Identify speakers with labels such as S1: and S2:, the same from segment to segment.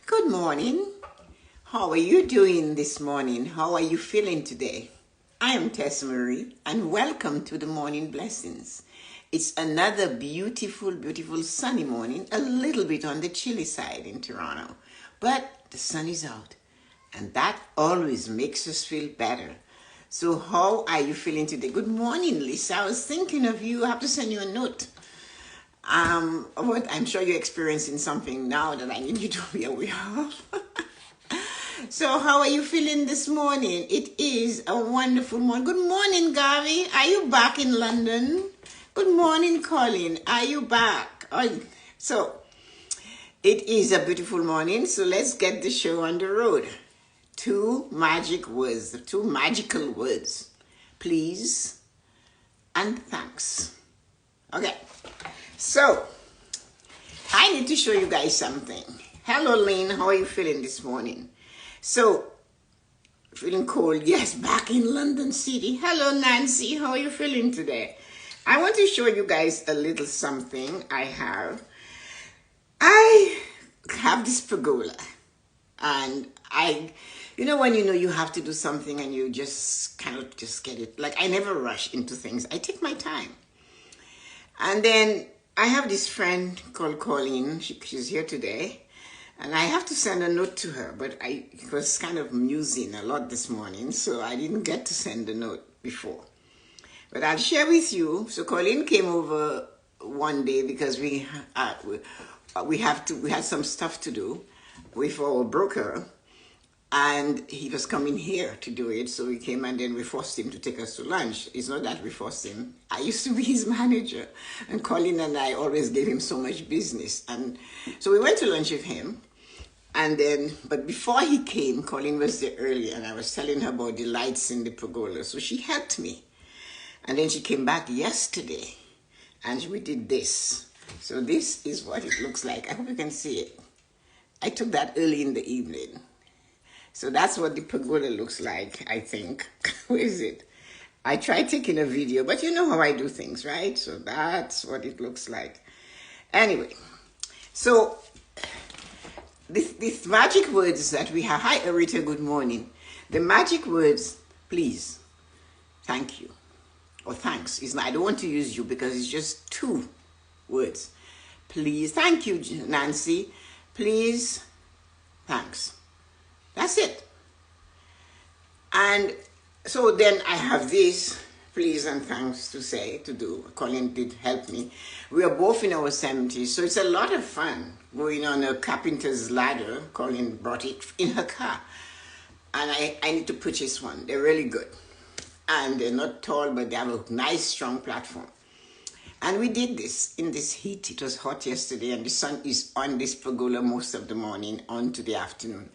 S1: Good morning. How are you doing this morning? How are you feeling today? I am Tessa-Marie and welcome to the Morning Blessings. It's another beautiful, beautiful sunny morning, a little bit on the chilly side in Toronto, but the sun is out and that always makes us feel better. So how are you feeling today? Good morning, Lisa. I was thinking of you. I have to send you a note. But I'm sure you're experiencing something now that I need you to be aware of. So how are you feeling this morning? It is a wonderful morning. Good morning, Garvey. Are you back in London? Good morning, Colin. Are you back? So it is a beautiful morning. So let's get the show on the road. Two magical words. Please and thanks. Okay. So, I need to show you guys something. Hello, Lynn. How are you feeling this morning? So, feeling cold? Yes, back in London City. Hello, Nancy. How are you feeling today? I want to show you guys a little something I have. I have this pergola. And when you have to do something and you just kind of just get it. Like, I never rush into things. I take my time. And then I have this friend called Colleen. She's here today. And I have to send a note to her. But I was kind of musing a lot this morning. So I didn't get to send the note before. But I'll share with you. So Colleen came over one day because we had some stuff to do with our broker. And he was coming here to do it, so we came and then we forced him to take us to lunch. It's not that we forced him. I used to be his manager, and Colin and I always gave him so much business. And so we went to lunch with him, but before he came, Colin was there early, and I was telling her about the lights in the pergola, so she helped me. And then she came back yesterday, and we did this. So this is what it looks like. I hope you can see it. I took that early in the evening. So that's what the pergola looks like, I think. Where is it? I tried taking a video, but you know how I do things, right? So that's what it looks like. Anyway, so these magic words that we have. Hi, Arita, good morning. The magic words, please, thank you, or thanks. I don't want to use you because it's just two words. Please, thank you, Nancy. Please, thanks. That's it. And so then I have this, please and thanks to do. Colin did help me. We are both in our 70s, so it's a lot of fun going on a carpenter's ladder. Colin brought it in her car. And I need to purchase one. They're really good. And they're not tall, but they have a nice, strong platform. And we did this in this heat. It was hot yesterday, and the sun is on this pergola most of the morning on to the afternoon.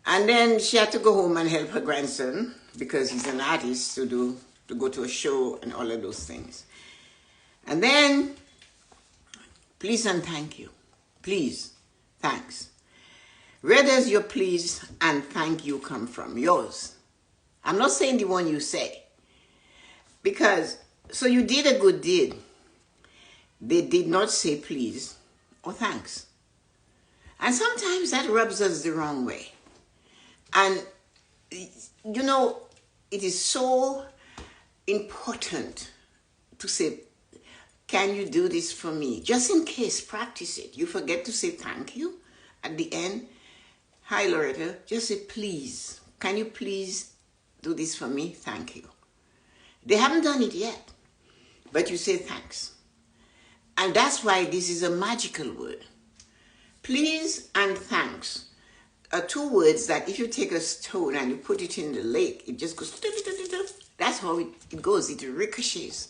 S1: And then she had to go home and help her grandson because he's an artist to go to a show and all of those things. And then, please and thank you. Please, thanks. Where does your please and thank you come from? Yours. I'm not saying the one you say. So you did a good deed. They did not say please or thanks. And sometimes that rubs us the wrong way. And, it is so important to say, can you do this for me? Just in case, practice it. You forget to say thank you at the end. Hi, Loretta. Just say, please. Can you please do this for me? Thank you. They haven't done it yet, but you say thanks. And that's why this is a magical word. Please and thanks are two words that if you take a stone and you put it in the lake, it just goes, that's how it goes. It ricochets.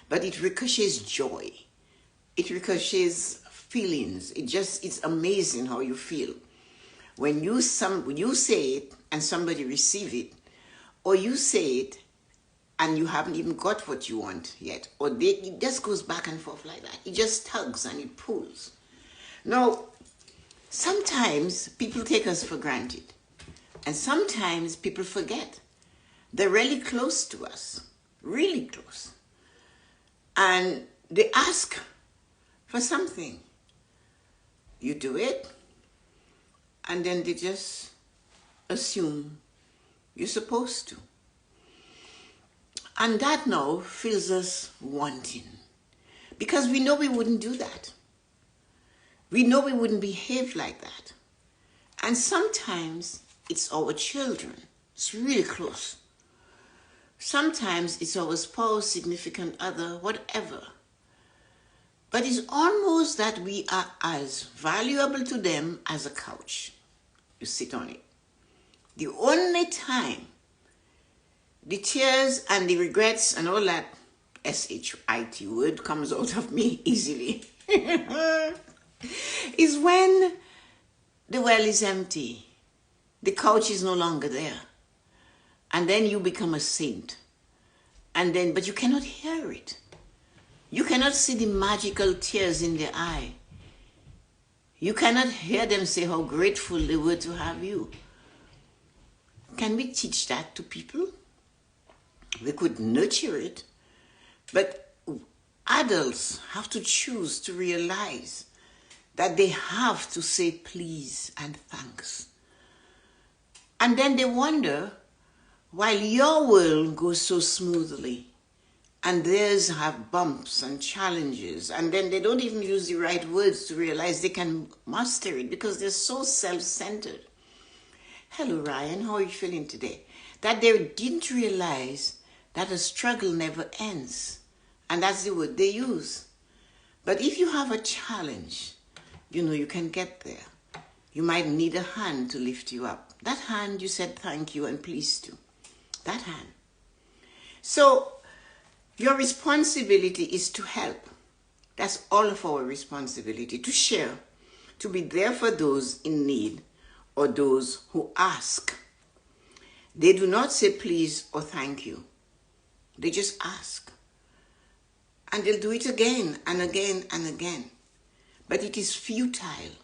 S1: But it ricochets joy. It ricochets feelings. It's amazing how you feel. When you say it and somebody receive it, or you say it and you haven't even got what you want yet, or it just goes back and forth like that. It just tugs and it pulls. Now, sometimes people take us for granted, and sometimes people forget. They're really close to us, really close. And they ask for something. You do it, and then they just assume you're supposed to. And that now fills us wanting, because we know we wouldn't do that. We know we wouldn't behave like that. And sometimes it's our children. It's really close. Sometimes it's our spouse, significant other, whatever. But it's almost that we are as valuable to them as a couch. You sit on it. The only time the tears and the regrets and all that S-H-I-T word comes out of me easily is when the well is empty. The couch is no longer there. And then you become a saint. And then, but you cannot hear it. You cannot see the magical tears in their eye. You cannot hear them say how grateful they were to have you. Can we teach that to people? We could nurture it, but adults have to choose to realize that they have to say please and thanks. And then they wonder, while your world goes so smoothly, and theirs have bumps and challenges, and then they don't even use the right words to realize they can master it because they're so self-centered. Hello, Ryan. How are you feeling today? That they didn't realize that a struggle never ends. And that's the word they use. But if you have a challenge, you know you can get there. You might need a hand to lift you up. That hand you said thank you and please to. That hand. So your responsibility is to help. That's all of our responsibility, to share, to be there for those in need or those who ask. They do not say please or thank you. They just ask. And they'll do it again and again and again. But it is futile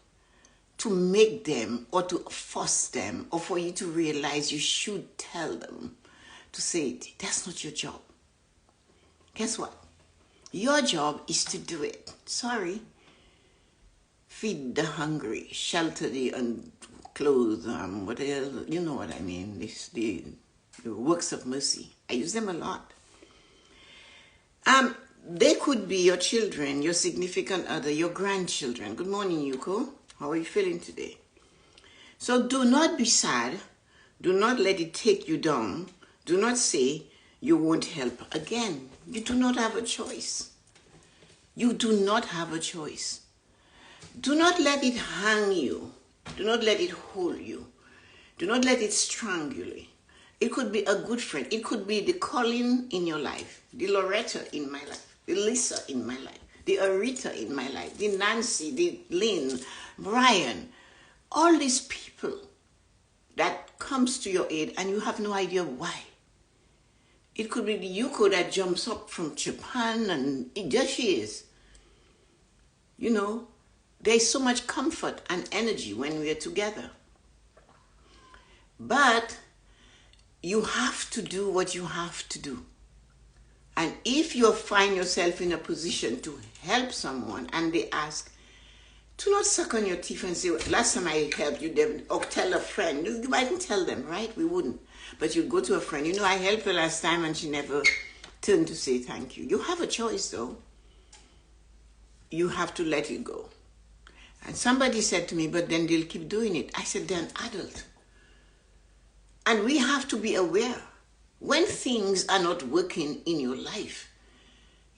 S1: to make them or to force them or for you to realize you should tell them to say it. That's not your job. Guess what? Your job is to do it. Sorry. Feed the hungry, shelter the unclothed, what else? You know what I mean. The works of mercy. I use them a lot. They could be your children, your significant other, your grandchildren. Good morning, Yuko. How are you feeling today? So do not be sad. Do not let it take you down. Do not say you won't help again. You do not have a choice. You do not have a choice. Do not let it hang you. Do not let it hold you. Do not let it strangle you. It could be a good friend. It could be the Colin in your life, the Loretta in my life, the Lisa in my life, the Arita in my life, the Nancy, the Lynn, Brian. All these people that comes to your aid and you have no idea why. It could be the Yuko that jumps up from Japan and there she is. You know, there's so much comfort and energy when we are together. But you have to do what you have to do. And if you find yourself in a position to help someone and they ask, do not suck on your teeth and say, last time I helped you, or tell a friend. You mightn't tell them, right? We wouldn't. But you'd go to a friend. You know, I helped her last time and she never turned to say thank you. You have a choice, though. You have to let it go. And somebody said to me, but then they'll keep doing it. I said, they're an adult. And we have to be aware. When things are not working in your life,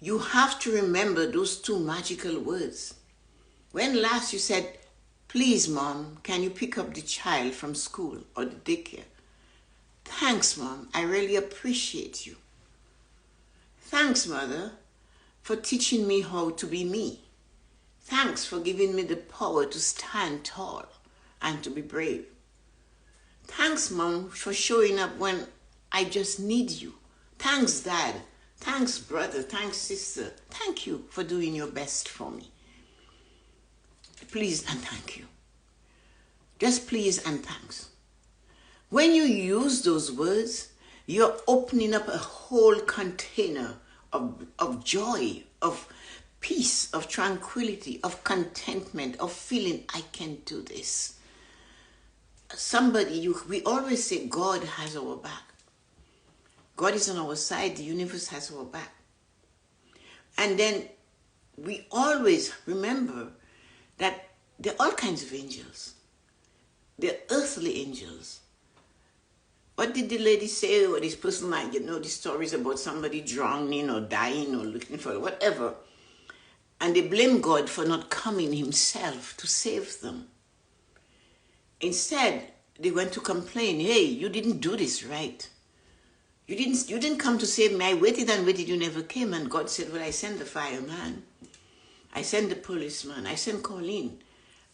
S1: you have to remember those two magical words. When last you said, please, Mom, can you pick up the child from school or the daycare? Thanks, Mom. I really appreciate you. Thanks, Mother, for teaching me how to be me. Thanks for giving me the power to stand tall and to be brave. Thanks, Mom, for showing up when I just need you. Thanks, Dad. Thanks, brother. Thanks, sister. Thank you for doing your best for me. Please and thank you. Just please and thanks. When you use those words, you're opening up a whole container of joy, of peace, of tranquility, of contentment, of feeling I can do this. we always say God has our back. God is on our side. The universe has our back. And then we always remember that there are all kinds of angels. They're earthly angels. What did the lady say? Or this person might, these stories about somebody drowning or dying or looking for whatever. And they blame God for not coming himself to save them. Instead, they went to complain, hey, you didn't do this right. You didn't come to save me. I waited and waited, you never came. And God said, well, I sent the fireman. I sent the policeman. I sent Colleen.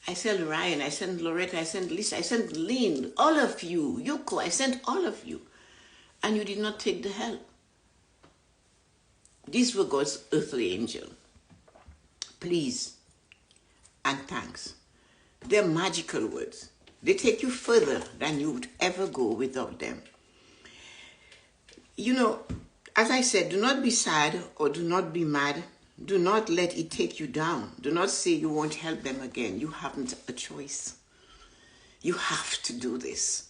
S1: I sent Ryan. I sent Loretta. I sent Lisa. I sent Lynn. All of you. Yuko. I sent all of you. And you did not take the help. These were God's earthly angel. Please and thanks. They're magical words. They take you further than you would ever go without them. As I said, do not be sad or do not be mad. Do not let it take you down. Do not say you won't help them again. You haven't a choice. You have to do this.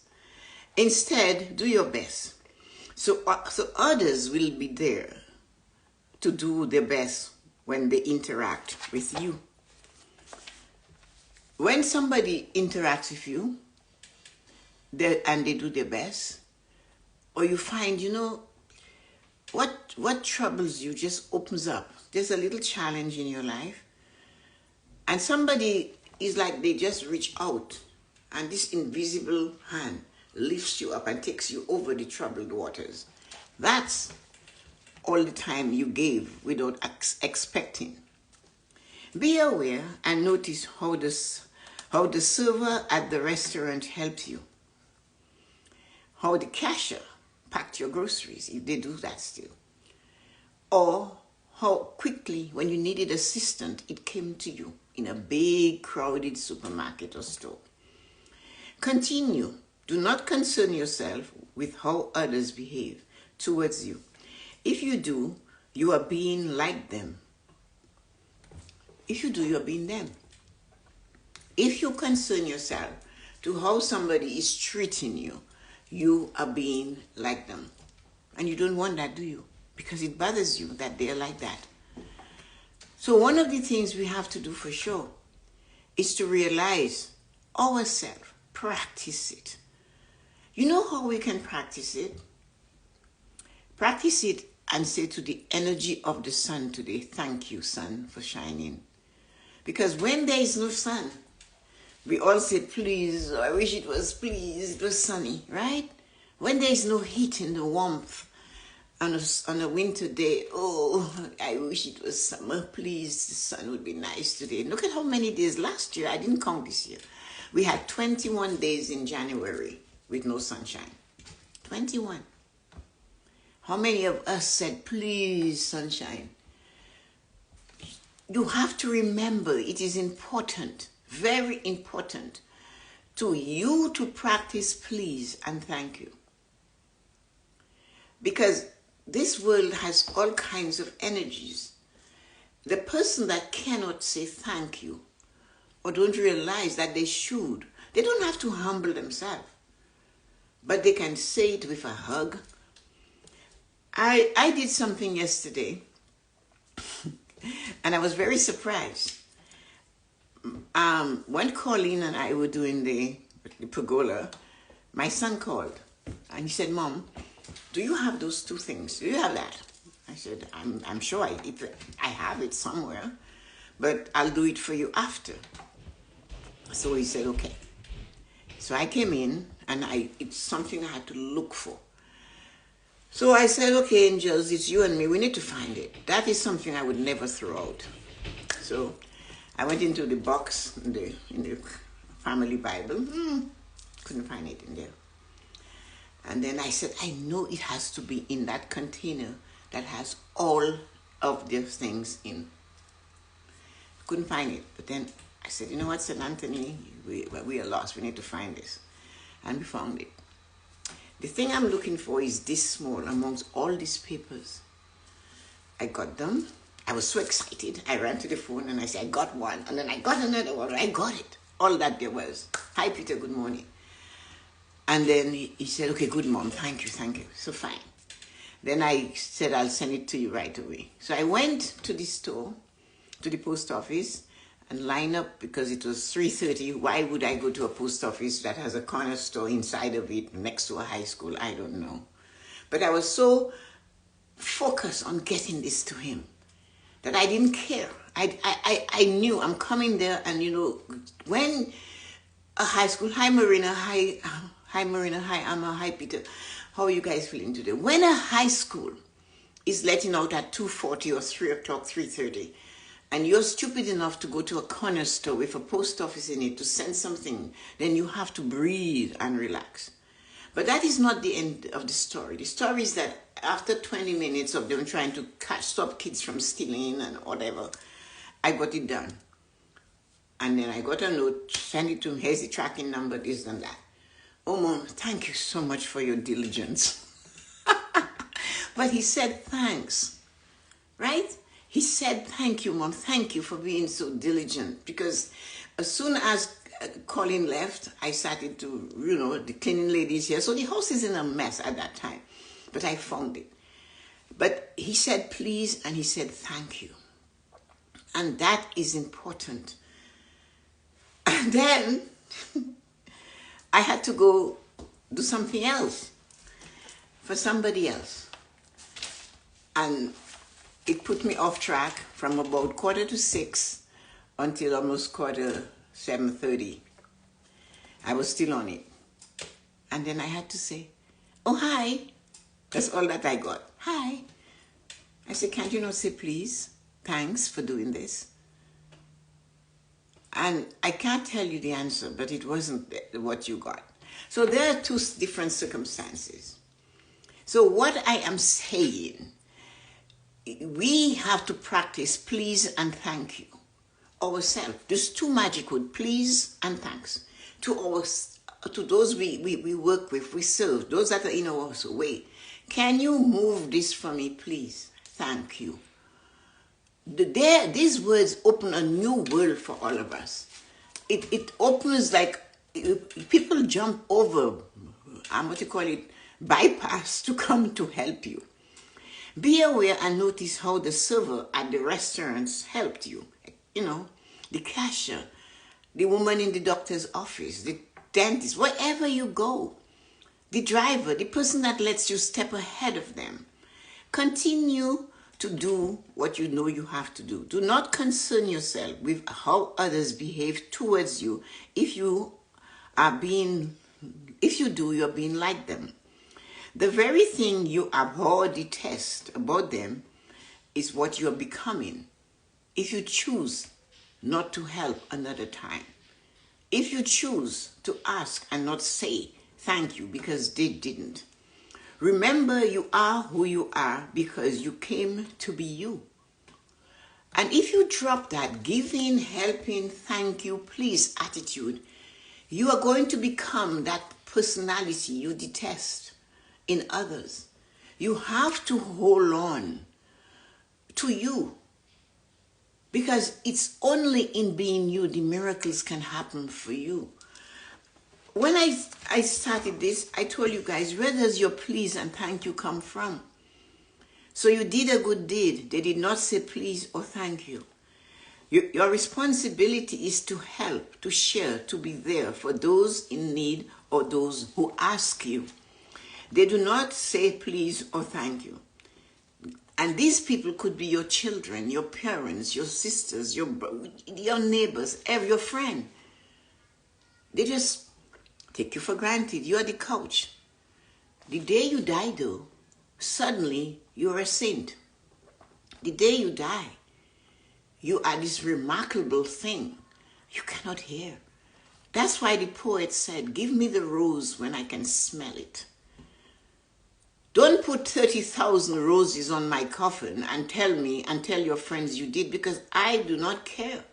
S1: Instead, do your best. So others will be there to do their best when they interact with you. When somebody interacts with you and they do their best, or you find, what troubles you just opens up. There's a little challenge in your life, and somebody is like they just reach out, and this invisible hand lifts you up and takes you over the troubled waters. That's all the time you gave without expecting. Be aware and notice how the server at the restaurant helped you. How the cashier packed your groceries, if they do that still. Or how quickly, when you needed assistance, it came to you in a big, crowded supermarket or store. Continue. Do not concern yourself with how others behave towards you. If you do, you are being like them. If you do, you are being them. If you concern yourself to how somebody is treating you, you are being like them. And you don't want that, do you? Because it bothers you that they're like that. So one of the things we have to do for sure is to realize ourselves, practice it. You know how we can practice it? Practice it and say to the energy of the sun today, thank you, sun, for shining. Because when there is no sun, we all say, please, I wish it was sunny, right? When there is no heat and the warmth on a winter day, oh, I wish it was summer, please, the sun would be nice today. Look at how many days last year, I didn't count this year. We had 21 days in January with no sunshine. 21. How many of us said, please, sunshine? You have to remember it is important, very important, to you to practice please and thank you. Because this world has all kinds of energies. The person that cannot say thank you or don't realize that they should, they don't have to humble themselves, but they can say it with a hug. I did something yesterday and I was very surprised. When Colleen and I were doing the pergola, my son called and he said, Mom, do you have those two things? Do you have that? I said, I'm sure I have it somewhere, but I'll do it for you after. So he said, okay. So I came in and it's something I had to look for. So I said, okay, angels, it's you and me. We need to find it. That is something I would never throw out. So I went into the box in the family Bible. Couldn't find it in there. And then I said, I know it has to be in that container that has all of the things in. Couldn't find it. But then I said, you know what, St. Anthony, we are lost. We need to find this. And we found it. The thing I'm looking for is this small amongst all these papers. I got them. I was so excited. I ran to the phone and I said, I got one. And then I got another one. I got it. All that there was. Hi, Peter. Good morning. And then he said, okay, good, Mom, thank you, thank you. So fine. Then I said, I'll send it to you right away. So I went to the store, to the post office, and line up because it was 3:30. Why would I go to a post office that has a corner store inside of it next to a high school? I don't know. But I was so focused on getting this to him that I didn't care. I knew I'm coming there, and when a high school, hi Marina, hi Marina, hi Amma, hi Peter, how are you guys feeling today? When a high school is letting out at 2:40 or 3 o'clock, 3:30, and you're stupid enough to go to a corner store with a post office in it to send something, then you have to breathe and relax. But that is not the end of the story. The story is that after 20 minutes of them trying to stop kids from stealing and whatever, I got it done. And then I got a note, send it to him, here's the tracking number, this and that. Oh, Mom, thank you so much for your diligence. But he said, thanks, right? He said, thank you, Mom, thank you for being so diligent. Because as soon as Colin left, I started to, the cleaning ladies here. So the house is in a mess at that time. But I found it. But he said, please, and he said, thank you. And that is important. And then I had to go do something else for somebody else. And it put me off track from about 5:45 until almost 7:30. I was still on it. And then I had to say, oh, hi. That's all that I got. Hi. I said, can't you not say please? Thanks for doing this. And I can't tell you the answer, but it wasn't what you got. So there are two different circumstances. So what I am saying, we have to practice please and thank you ourselves. There's two magic words, please and thanks. To those we work with, we serve, those that are in our way. Can you move this for me, please? Thank you. These words open a new world for all of us. It opens like people jump over, bypass to come to help you. Be aware and notice how the server at the restaurants helped you. The cashier, the woman in the doctor's office, the dentist, wherever you go, the driver, the person that lets you step ahead of them. Continue to do what you know you have to do. Do not concern yourself with how others behave towards you. If you do, you're being like them. The very thing you abhor or detest about them is what you're becoming. If you choose not to help another time, if you choose to ask and not say thank you because they didn't, remember you are who you are because you came to be you. And if you drop that giving, helping, thank you, please attitude, you are going to become that personality you detest in others. You have to hold on to you, because it's only in being you the miracles can happen for you. When I started this, I told you guys, where does your please and thank you come from? So you did a good deed. They did not say please or thank you. Your responsibility is to help, to share, to be there for those in need or those who ask you. They do not say please or thank you. And these people could be your children, your parents, your sisters, your neighbors, your friend. They just take you for granted. You are the coach. The day you die, though, suddenly you're a saint. The day you die, you are this remarkable thing you cannot hear. That's why the poet said, give me the rose when I can smell it. Don't put 30,000 roses on my coffin and tell me and tell your friends you did, because I do not care.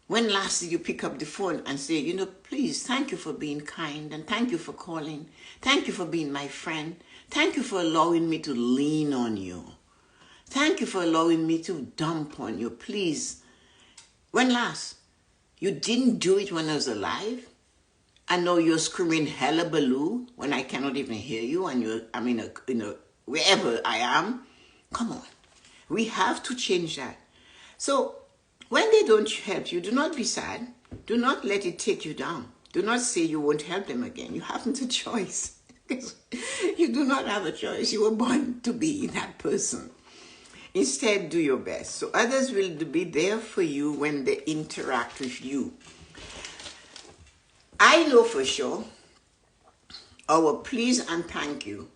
S1: When last did you pick up the phone and say, please, thank you for being kind, and thank you for calling. Thank you for being my friend. Thank you for allowing me to lean on you. Thank you for allowing me to dump on you. Please. When last? You didn't do it when I was alive? I know you're screaming hullabaloo when I cannot even hear you, and I'm wherever I am. Come on. We have to change that. So when they don't help you, do not be sad. Do not let it take you down. Do not say you won't help them again. You haven't a choice. You do not have a choice. You were born to be that person. Instead, do your best. So others will be there for you when they interact with you. I know for sure our please and thank you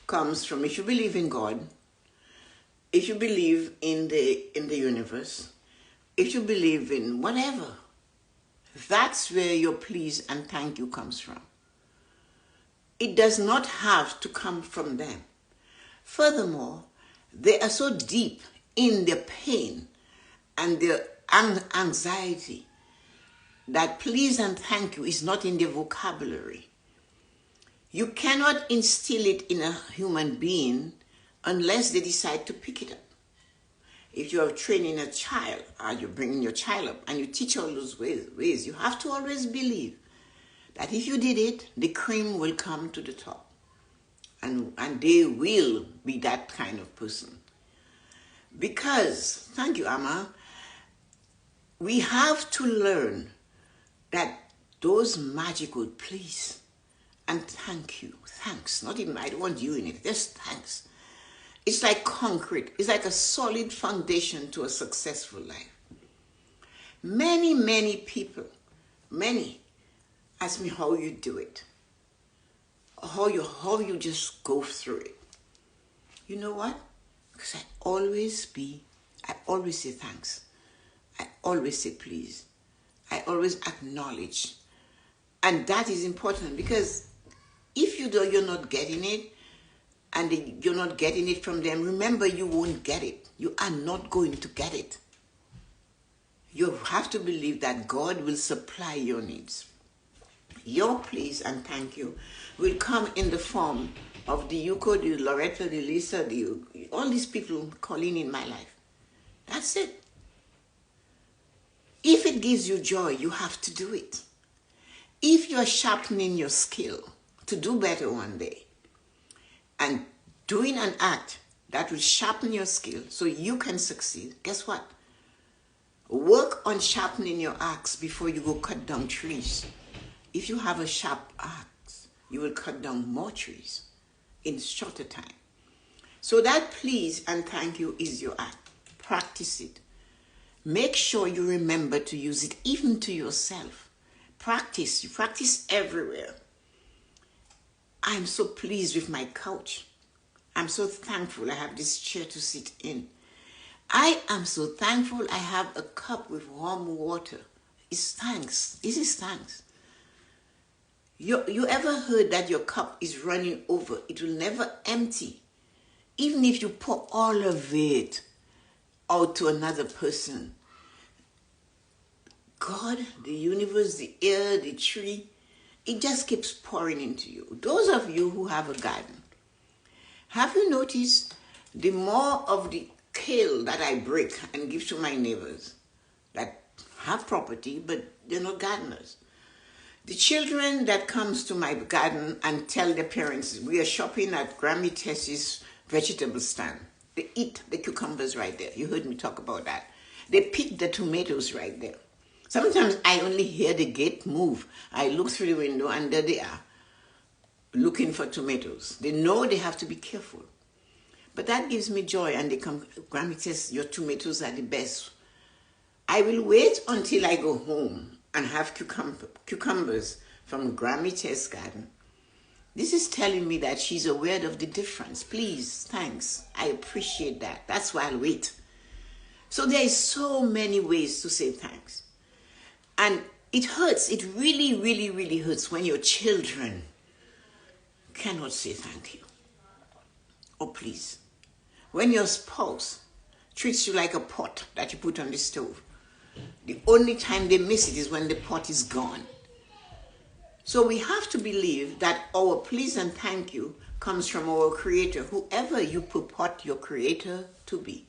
S1: comes from, if you believe in God, if you believe in the universe, if you believe in whatever, that's where your please and thank you comes from. It does not have to come from them. Furthermore, they are so deep in their pain and their anxiety that please and thank you is not in their vocabulary. You cannot instill it in a human being unless they decide to pick it up. If you are training a child, or you're bringing your child up and you teach all those ways, you have to always believe that if you did it, the cream will come to the top. And they will be that kind of person. Because, thank you, Amma, we have to learn that those magical please and thank you, thanks, not even, I don't want you in it, just thanks. It's like concrete. It's like a solid foundation to a successful life. Many people, ask me how you do it. How you just go through it. You know what? Because I always say thanks. I always say please. I always acknowledge. And that is important, because if you're not getting it, and you're not getting it from them, remember, you won't get it. You are not going to get it. You have to believe that God will supply your needs. Your please and thank you will come in the form of the Yuko, the Loretta, the Lisa, all these people calling in my life. That's it. If it gives you joy, you have to do it. If you're sharpening your skill to do better one day, and doing an act that will sharpen your skill so you can succeed, guess what? Work on sharpening your axe before you go cut down trees. If you have a sharp axe, you will cut down more trees in shorter time. So that please and thank you is your act. Practice it. Make sure you remember to use it even to yourself. Practice. You practice everywhere. I'm so pleased with my couch. I'm so thankful I have this chair to sit in. I am so thankful I have a cup with warm water. It's thanks. This is thanks. You ever heard that your cup is running over? It will never empty. Even if you pour all of it out to another person. God, the universe, the air, the tree, it just keeps pouring into you. Those of you who have a garden, have you noticed the more of the kale that I break and give to my neighbors that have property, but they're not gardeners? The children that comes to my garden and tell their parents, we are shopping at Grammy Tess's vegetable stand. They eat the cucumbers right there. You heard me talk about that. They pick the tomatoes right there. Sometimes I only hear the gate move. I look through the window and there they are, looking for tomatoes. They know they have to be careful. But that gives me joy, and they come, Grammy says, your tomatoes are the best. I will wait until I go home and have cucumbers from Grammy Tess garden. This is telling me that she's aware of the difference. Please, thanks. I appreciate that. That's why I'll wait. So there is so many ways to say thanks. And it hurts. It really, really, really hurts when your children cannot say thank you or please. When your spouse treats you like a pot that you put on the stove, the only time they miss it is when the pot is gone. So we have to believe that our please and thank you comes from our Creator, whoever you purport your Creator to be.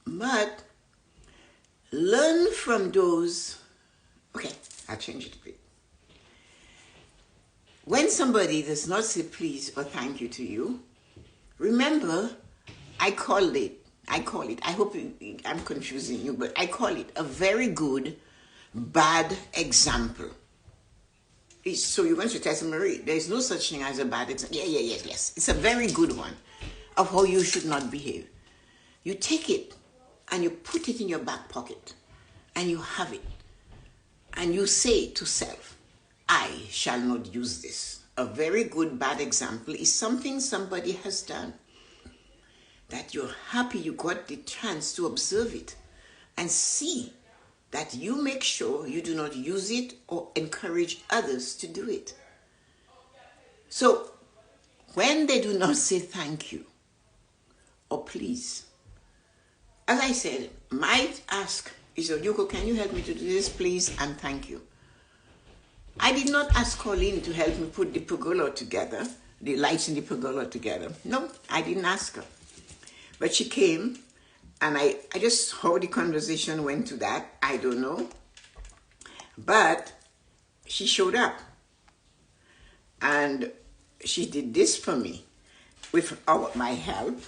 S1: But learn from those. Okay, I'll change it a bit. When somebody does not say please or thank you to you, remember, I call it, I hope I'm confusing you, but I call it a very good, bad example. So you went to Tessa-Marie. There is no such thing as a bad example. Yes. It's a very good one of how you should not behave. You take it and you put it in your back pocket and you have it. And you say to self, I shall not use this. A very good bad example is something somebody has done that you're happy you got the chance to observe it and see that you make sure you do not use it or encourage others to do it. So when they do not say thank you or please, as I said, might ask, Yuko, can you help me to do this, please, and thank you. I did not ask Colleen to help me put the pergola together, the lights in the pergola together. No, I didn't ask her. But she came, and I just how the conversation went to that, I don't know. But she showed up. And she did this for me. With my help,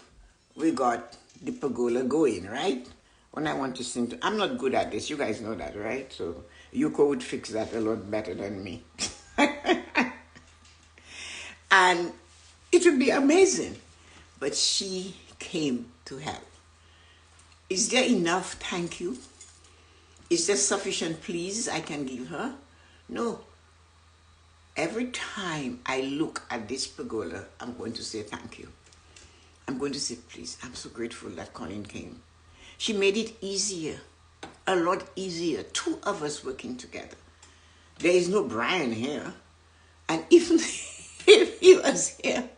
S1: we got the pergola going, right? When I want to sing, I'm not good at this. You guys know that, right? So Yuko would fix that a lot better than me. And it would be amazing. But she came to help. Is there enough thank you? Is there sufficient please I can give her? No. Every time I look at this pergola, I'm going to say thank you. I'm going to say please. I'm so grateful that Colleen came. She made it easier, a lot easier. Two of us working together. There is no Brian here. And even if he was here,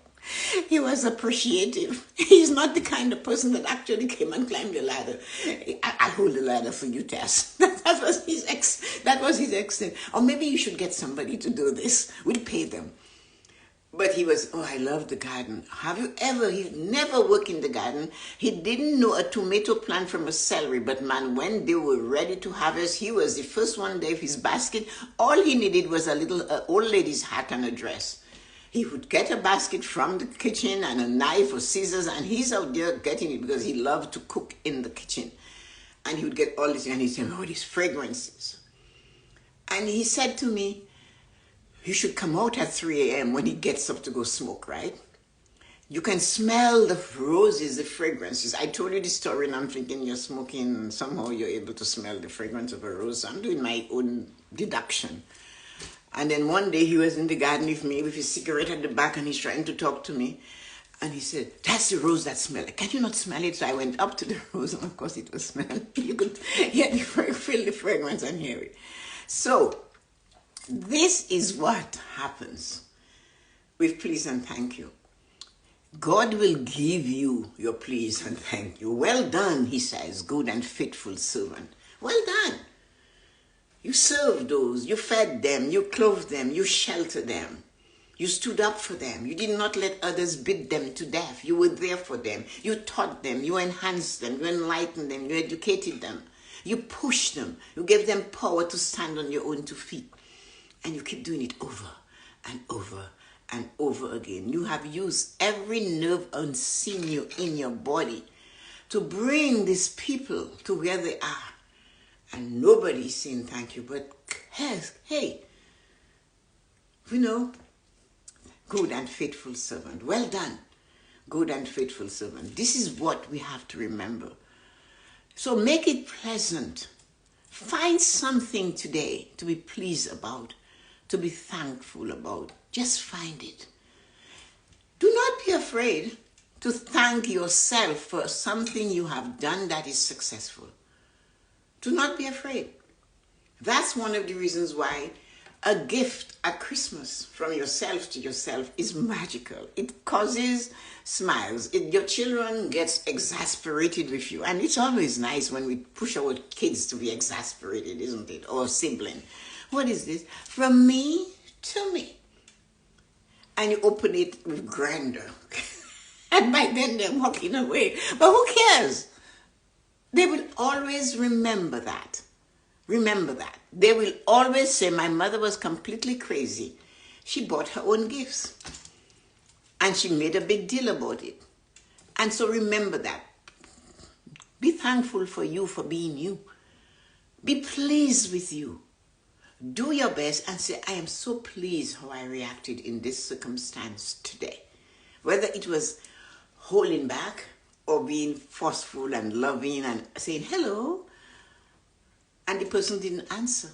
S1: he was appreciative. He's not the kind of person that actually came and climbed the ladder. I'll hold the ladder for you, Tess. That was his extent. Or maybe you should get somebody to do this. We'll pay them. But he was, I love the garden. He never worked in the garden. He didn't know a tomato plant from a celery. But man, when they were ready to harvest, he was the first one there with his basket. All he needed was a little old lady's hat and a dress. He would get a basket from the kitchen and a knife or scissors, and he's out there getting it because he loved to cook in the kitchen. And he would get all this, and he said, these fragrances. And he said to me, you should come out at 3 a.m. when he gets up to go smoke, right? You can smell the roses, the fragrances. I told you the story, and I'm thinking you're smoking, and somehow you're able to smell the fragrance of a rose. I'm doing my own deduction. And then one day he was in the garden with me with his cigarette at the back, and he's trying to talk to me. And he said, that's the rose that smells. Can you not smell it? So I went up to the rose, and of course it was smelling. You could feel the fragrance and hear it. So this is what happens with please and thank you. God will give you your please and thank you. Well done, he says, good and faithful servant. Well done. You served those, you fed them, you clothed them, you sheltered them. You stood up for them. You did not let others beat them to death. You were there for them. You taught them, you enhanced them, you enlightened them, you educated them. You pushed them. You gave them power to stand on your own 2 feet. And you keep doing it over and over and over again. You have used every nerve and sinew in your body to bring these people to where they are. And nobody is saying thank you, but hey, good and faithful servant. Well done, good and faithful servant. This is what we have to remember. So make it pleasant. Find something today to be pleased about, to be thankful about. Just find it. Do not be afraid to thank yourself for something you have done that is successful. Do not be afraid. That's one of the reasons why a gift at Christmas from yourself to yourself is magical. It causes smiles. Your children get exasperated with you. And it's always nice when we push our kids to be exasperated, isn't it? Or sibling. What is this? From me to me. And you open it with grandeur. And by then they're walking away. But who cares? They will always remember that. Remember that. They will always say, my mother was completely crazy. She bought her own gifts. And she made a big deal about it. And so remember that. Be thankful for you for being you. Be pleased with you. Do your best and say, I am so pleased how I reacted in this circumstance today. Whether it was holding back or being forceful and loving and saying hello, and the person didn't answer.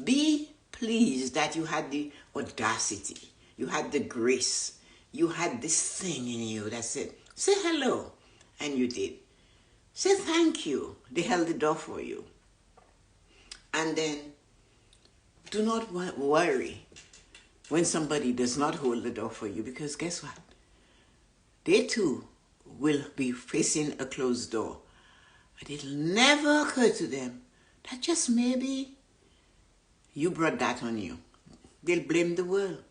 S1: Be pleased that you had the audacity, you had the grace, you had this thing in you that said, say hello, and you did. Say thank you, they held the door for you. And then do not worry when somebody does not hold the door for you, because guess what? They too will be facing a closed door. But it'll never occur to them that just maybe you brought that on you. They'll blame the world.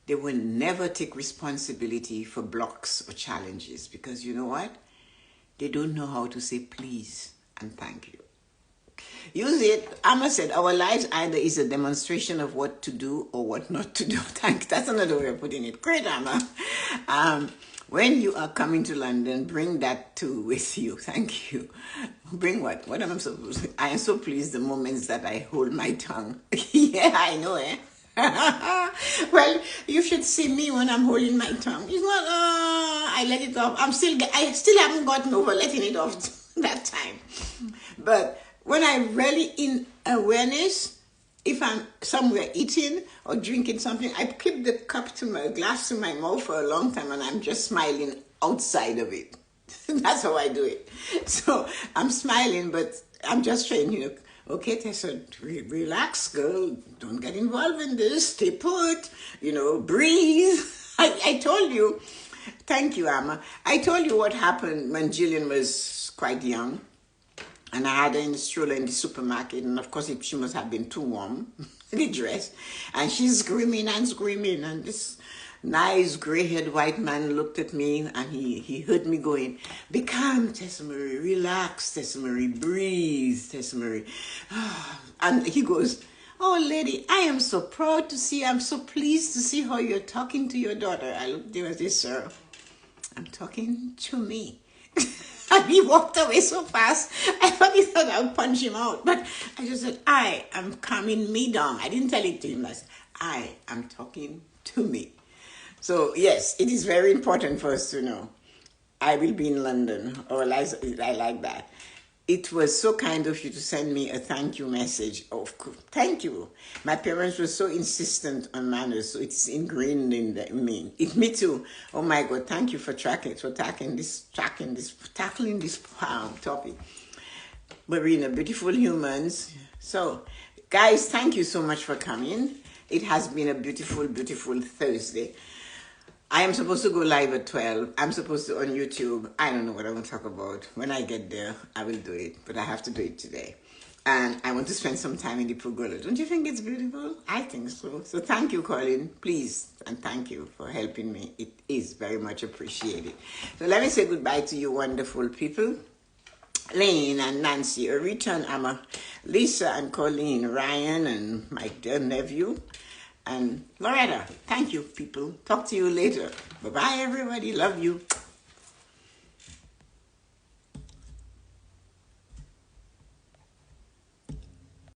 S1: They will never take responsibility for blocks or challenges, because you know what? They don't know how to say please and thank you. Use it. Amma said, our lives either is a demonstration of what to do or what not to do. That's another way of putting it. Great, Amma. When you are coming to London, bring that too with you. Thank you. Bring what? What am I supposed to? I am so pleased the moments that I hold my tongue. Yeah, I know, eh? Well, you should see me when I'm holding my tongue. It's not, I let it off. I still haven't gotten over letting it off that time. But when I'm really in awareness, if I'm somewhere eating or drinking something, I keep the glass to my mouth for a long time and I'm just smiling outside of it. That's how I do it. So I'm smiling, but I'm just trying, okay, Tessa, relax, girl. Don't get involved in this. Stay put, breathe. I told you. Thank you, Amma. I told you what happened when Jillian was quite young. And I had her in the stroller in the supermarket. And of course, she must have been too warm, the dress. And she's screaming and screaming. And this nice gray-haired white man looked at me and he heard me going, be calm, Tessa-Marie, relax, Tessa-Marie, breathe, Tessa-Marie. And he goes, oh, lady, I am so proud to see, I'm so pleased to see how you're talking to your daughter. I looked at him and said, sir, I'm talking to me. And he walked away so fast, I thought I would punch him out. But I just said, I am calming me down. I didn't tell it to him. I said, I am talking to me. So, yes, it is very important for us to know. I will be in London, or I like that. It was so kind of you to send me a thank you message. Oh, thank you. My parents were so insistent on manners, so it's ingrained in me. Me too. Oh my God, thank you for tackling this topic. Marina, beautiful humans. So, guys, thank you so much for coming. It has been a beautiful, beautiful Thursday. I am supposed to go live at 12. I'm supposed to on YouTube. I don't know what I want to talk about. When I get there, I will do it. But I have to do it today. And I want to spend some time in the pergola. Don't you think it's beautiful? I think so. So thank you, Colin. Please. And thank you for helping me. It is very much appreciated. So let me say goodbye to you wonderful people. Lane and Nancy, a return Amma, Lisa and Colleen, Ryan and my dear nephew. And Loretta, thank you, people. Talk to you later. Bye-bye, everybody. Love you.